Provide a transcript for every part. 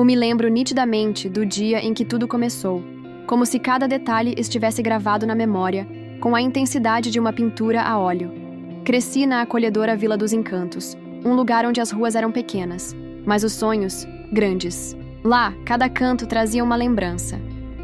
Me lembro nitidamente do dia em que tudo começou, como se cada detalhe estivesse gravado na memória, com a intensidade de uma pintura a óleo. Cresci na acolhedora Vila dos Encantos, um lugar onde as ruas eram pequenas, mas os sonhos, grandes. Lá, cada canto trazia uma lembrança,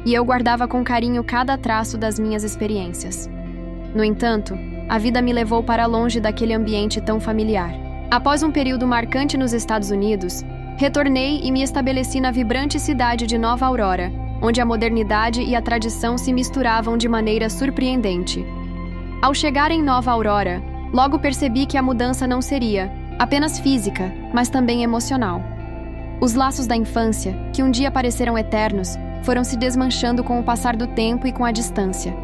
e eu guardava com carinho cada traço das minhas experiências. No entanto, a vida me levou para longe daquele ambiente tão familiar. Após um período marcante nos Estados Unidos, retornei e me estabeleci na vibrante cidade de Nova Aurora, onde a modernidade e a tradição se misturavam de maneira surpreendente. Ao chegar em Nova Aurora, logo percebi que a mudança não seria apenas física, mas também emocional. Os laços da infância, que um dia pareceram eternos, foram se desmanchando com o passar do tempo e com a distância.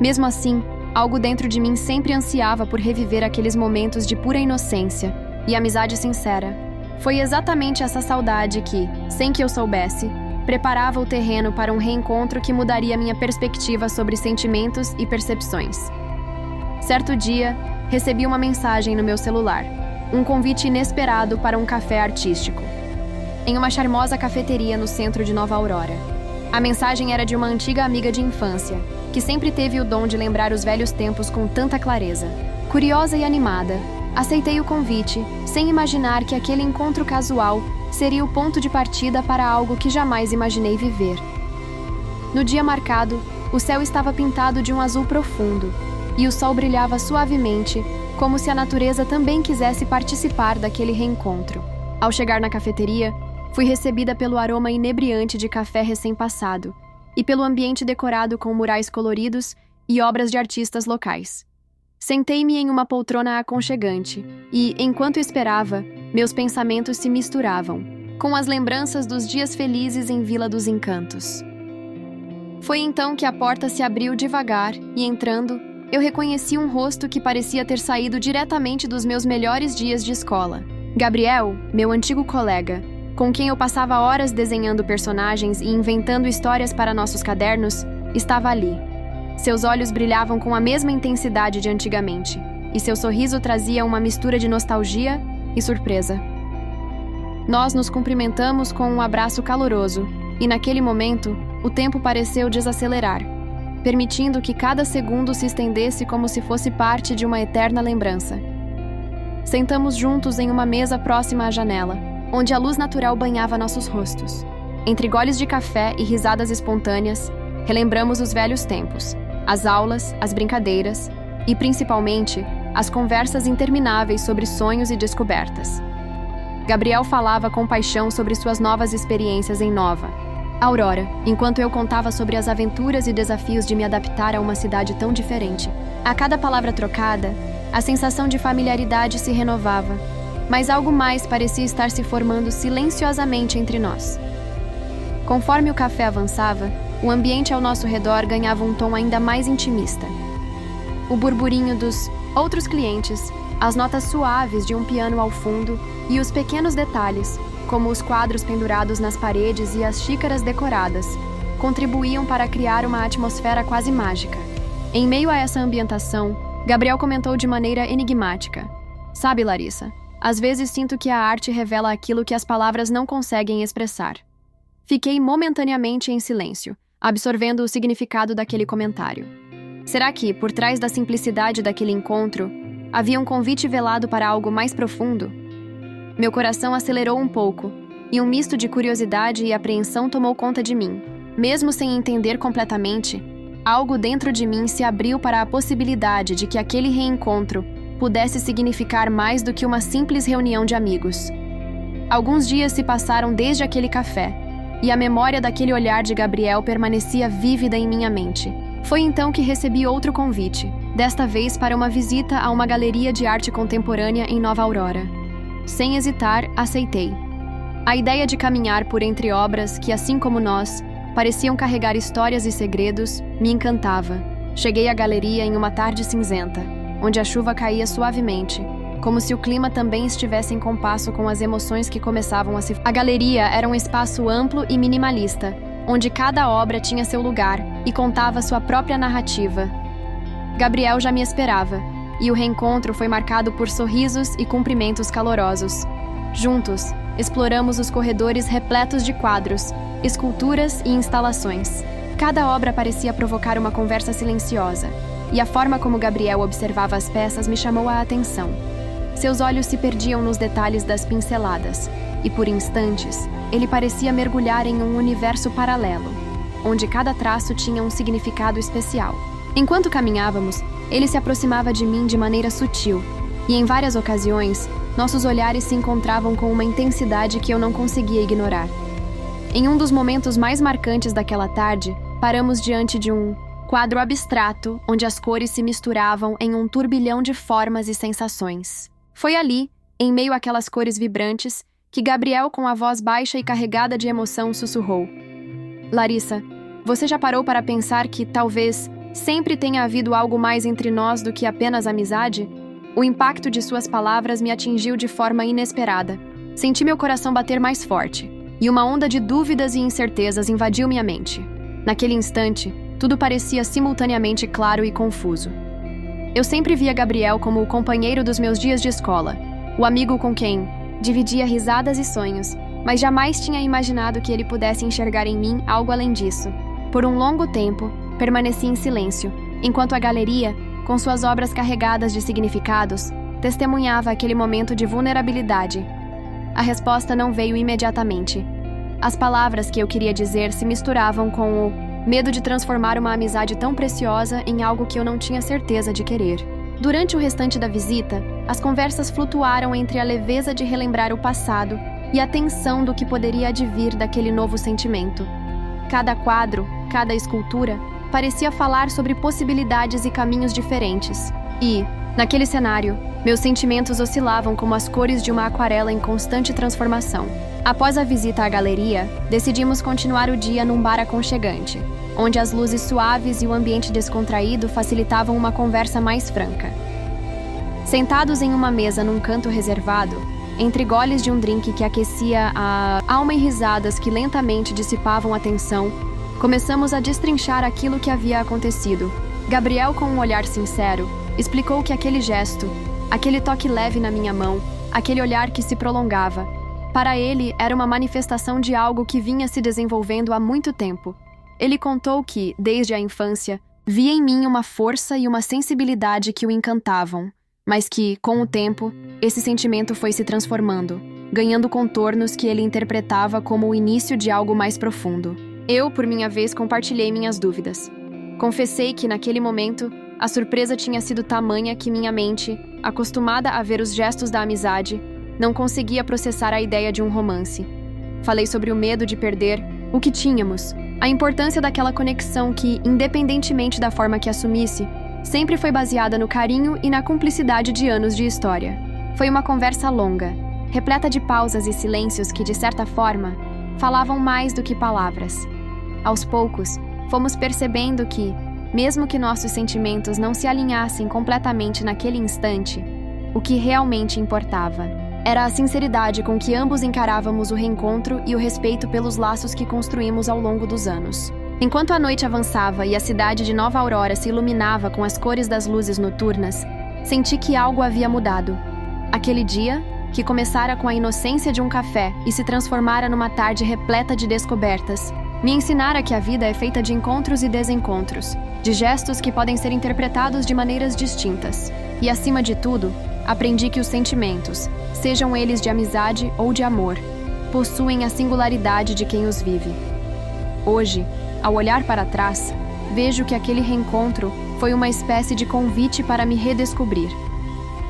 Mesmo assim, algo dentro de mim sempre ansiava por reviver aqueles momentos de pura inocência e amizade sincera. Foi exatamente essa saudade que, sem que eu soubesse, preparava o terreno para um reencontro que mudaria minha perspectiva sobre sentimentos e percepções. Certo dia, recebi uma mensagem no meu celular, um convite inesperado para um café artístico, em uma charmosa cafeteria no centro de Nova Aurora. A mensagem era de uma antiga amiga de infância, que sempre teve o dom de lembrar os velhos tempos com tanta clareza. Curiosa e animada, aceitei o convite, sem imaginar que aquele encontro casual seria o ponto de partida para algo que jamais imaginei viver. No dia marcado, o céu estava pintado de um azul profundo, e o sol brilhava suavemente, como se a natureza também quisesse participar daquele reencontro. Ao chegar na cafeteria, fui recebida pelo aroma inebriante de café recém-passado e pelo ambiente decorado com murais coloridos e obras de artistas locais. Sentei-me em uma poltrona aconchegante e, enquanto esperava, meus pensamentos se misturavam com as lembranças dos dias felizes em Vila dos Encantos. Foi então que a porta se abriu devagar e, entrando, eu reconheci um rosto que parecia ter saído diretamente dos meus melhores dias de escola. Gabriel, meu antigo colega, com quem eu passava horas desenhando personagens e inventando histórias para nossos cadernos, estava ali. Seus olhos brilhavam com a mesma intensidade de antigamente, e seu sorriso trazia uma mistura de nostalgia e surpresa. Nós nos cumprimentamos com um abraço caloroso, e naquele momento, o tempo pareceu desacelerar, permitindo que cada segundo se estendesse como se fosse parte de uma eterna lembrança. Sentamos juntos em uma mesa próxima à janela, onde a luz natural banhava nossos rostos. Entre goles de café e risadas espontâneas, relembramos os velhos tempos, as aulas, as brincadeiras e, principalmente, as conversas intermináveis sobre sonhos e descobertas. Gabriel falava com paixão sobre suas novas experiências em Nova Aurora, enquanto eu contava sobre as aventuras e desafios de me adaptar a uma cidade tão diferente. A cada palavra trocada, a sensação de familiaridade se renovava, mas algo mais parecia estar se formando silenciosamente entre nós. Conforme o café avançava, o ambiente ao nosso redor ganhava um tom ainda mais intimista. O burburinho dos outros clientes, as notas suaves de um piano ao fundo e os pequenos detalhes, como os quadros pendurados nas paredes e as xícaras decoradas, contribuíam para criar uma atmosfera quase mágica. Em meio a essa ambientação, Gabriel comentou de maneira enigmática: "Sabe, Larissa, às vezes sinto que a arte revela aquilo que as palavras não conseguem expressar." Fiquei momentaneamente em silêncio, absorvendo o significado daquele comentário. Será que, por trás da simplicidade daquele encontro, havia um convite velado para algo mais profundo? Meu coração acelerou um pouco, e um misto de curiosidade e apreensão tomou conta de mim. Mesmo sem entender completamente, algo dentro de mim se abriu para a possibilidade de que aquele reencontro pudesse significar mais do que uma simples reunião de amigos. Alguns dias se passaram desde aquele café, e a memória daquele olhar de Gabriel permanecia vívida em minha mente. Foi então que recebi outro convite, desta vez para uma visita a uma galeria de arte contemporânea em Nova Aurora. Sem hesitar, aceitei. A ideia de caminhar por entre obras que, assim como nós, pareciam carregar histórias e segredos, me encantava. Cheguei à galeria em uma tarde cinzenta, onde a chuva caía suavemente, como se o clima também estivesse em compasso com as emoções que começavam a se... A galeria era um espaço amplo e minimalista, onde cada obra tinha seu lugar e contava sua própria narrativa. Gabriel já me esperava, e o reencontro foi marcado por sorrisos e cumprimentos calorosos. Juntos, exploramos os corredores repletos de quadros, esculturas e instalações. Cada obra parecia provocar uma conversa silenciosa, e a forma como Gabriel observava as peças me chamou a atenção. Seus olhos se perdiam nos detalhes das pinceladas, e por instantes, ele parecia mergulhar em um universo paralelo, onde cada traço tinha um significado especial. Enquanto caminhávamos, ele se aproximava de mim de maneira sutil, e em várias ocasiões, nossos olhares se encontravam com uma intensidade que eu não conseguia ignorar. Em um dos momentos mais marcantes daquela tarde, paramos diante de um quadro abstrato, onde as cores se misturavam em um turbilhão de formas e sensações. Foi ali, em meio àquelas cores vibrantes, que Gabriel, com a voz baixa e carregada de emoção, sussurrou: Larissa, você já parou para pensar que, talvez, sempre tenha havido algo mais entre nós do que apenas amizade? O impacto de suas palavras me atingiu de forma inesperada. Senti meu coração bater mais forte, e uma onda de dúvidas e incertezas invadiu minha mente. Naquele instante, tudo parecia simultaneamente claro e confuso. Eu sempre via Gabriel como o companheiro dos meus dias de escola, o amigo com quem dividia risadas e sonhos, mas jamais tinha imaginado que ele pudesse enxergar em mim algo além disso. Por um longo tempo, permaneci em silêncio, enquanto a galeria, com suas obras carregadas de significados, testemunhava aquele momento de vulnerabilidade. A resposta não veio imediatamente. As palavras que eu queria dizer se misturavam com o medo de transformar uma amizade tão preciosa em algo que eu não tinha certeza de querer. Durante o restante da visita, as conversas flutuaram entre a leveza de relembrar o passado e a tensão do que poderia advir daquele novo sentimento. Cada quadro, cada escultura, parecia falar sobre possibilidades e caminhos diferentes. E, naquele cenário, meus sentimentos oscilavam como as cores de uma aquarela em constante transformação. Após a visita à galeria, decidimos continuar o dia num bar aconchegante, onde as luzes suaves e o ambiente descontraído facilitavam uma conversa mais franca. Sentados em uma mesa num canto reservado, entre goles de um drink que aquecia a alma e risadas que lentamente dissipavam a tensão, começamos a destrinchar aquilo que havia acontecido. Gabriel, com um olhar sincero, explicou que aquele gesto, aquele toque leve na minha mão, aquele olhar que se prolongava, para ele era uma manifestação de algo que vinha se desenvolvendo há muito tempo. Ele contou que, desde a infância, via em mim uma força e uma sensibilidade que o encantavam, mas que, com o tempo, esse sentimento foi se transformando, ganhando contornos que ele interpretava como o início de algo mais profundo. Eu, por minha vez, compartilhei minhas dúvidas. Confessei que, naquele momento, a surpresa tinha sido tamanha que minha mente, acostumada a ver os gestos da amizade, não conseguia processar a ideia de um romance. Falei sobre o medo de perder o que tínhamos, a importância daquela conexão que, independentemente da forma que assumisse, sempre foi baseada no carinho e na cumplicidade de anos de história. Foi uma conversa longa, repleta de pausas e silêncios que, de certa forma, falavam mais do que palavras. Aos poucos, fomos percebendo que, mesmo que nossos sentimentos não se alinhassem completamente naquele instante, o que realmente importava era a sinceridade com que ambos encarávamos o reencontro e o respeito pelos laços que construímos ao longo dos anos. Enquanto a noite avançava e a cidade de Nova Aurora se iluminava com as cores das luzes noturnas, senti que algo havia mudado. Aquele dia, que começara com a inocência de um café e se transformara numa tarde repleta de descobertas, me ensinara que a vida é feita de encontros e desencontros, de gestos que podem ser interpretados de maneiras distintas. E, acima de tudo, aprendi que os sentimentos, sejam eles de amizade ou de amor, possuem a singularidade de quem os vive. Hoje, ao olhar para trás, vejo que aquele reencontro foi uma espécie de convite para me redescobrir.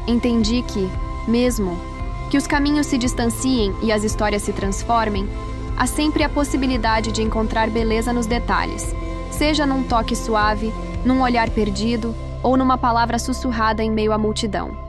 Entendi que, mesmo que os caminhos se distanciem e as histórias se transformem, há sempre a possibilidade de encontrar beleza nos detalhes, seja num toque suave, num olhar perdido ou numa palavra sussurrada em meio à multidão.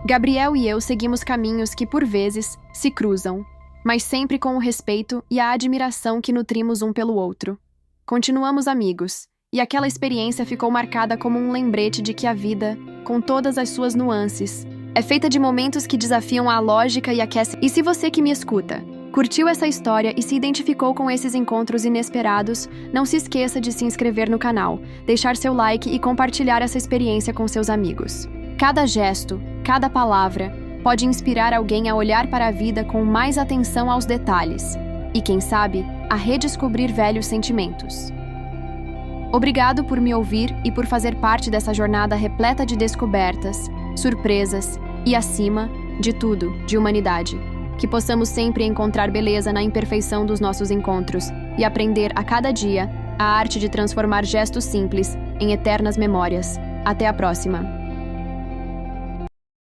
Gabriel e eu seguimos caminhos que, por vezes, se cruzam, mas sempre com o respeito e a admiração que nutrimos um pelo outro. Continuamos amigos, e aquela experiência ficou marcada como um lembrete de que a vida, com todas as suas nuances, é feita de momentos que desafiam a lógica e aquecem. E se você que me escuta curtiu essa história e se identificou com esses encontros inesperados, não se esqueça de se inscrever no canal, deixar seu like e compartilhar essa experiência com seus amigos. Cada gesto, cada palavra, pode inspirar alguém a olhar para a vida com mais atenção aos detalhes e, quem sabe, a redescobrir velhos sentimentos. Obrigado por me ouvir e por fazer parte dessa jornada repleta de descobertas, surpresas e, acima de tudo, de humanidade. Que possamos sempre encontrar beleza na imperfeição dos nossos encontros e aprender a cada dia a arte de transformar gestos simples em eternas memórias. Até a próxima!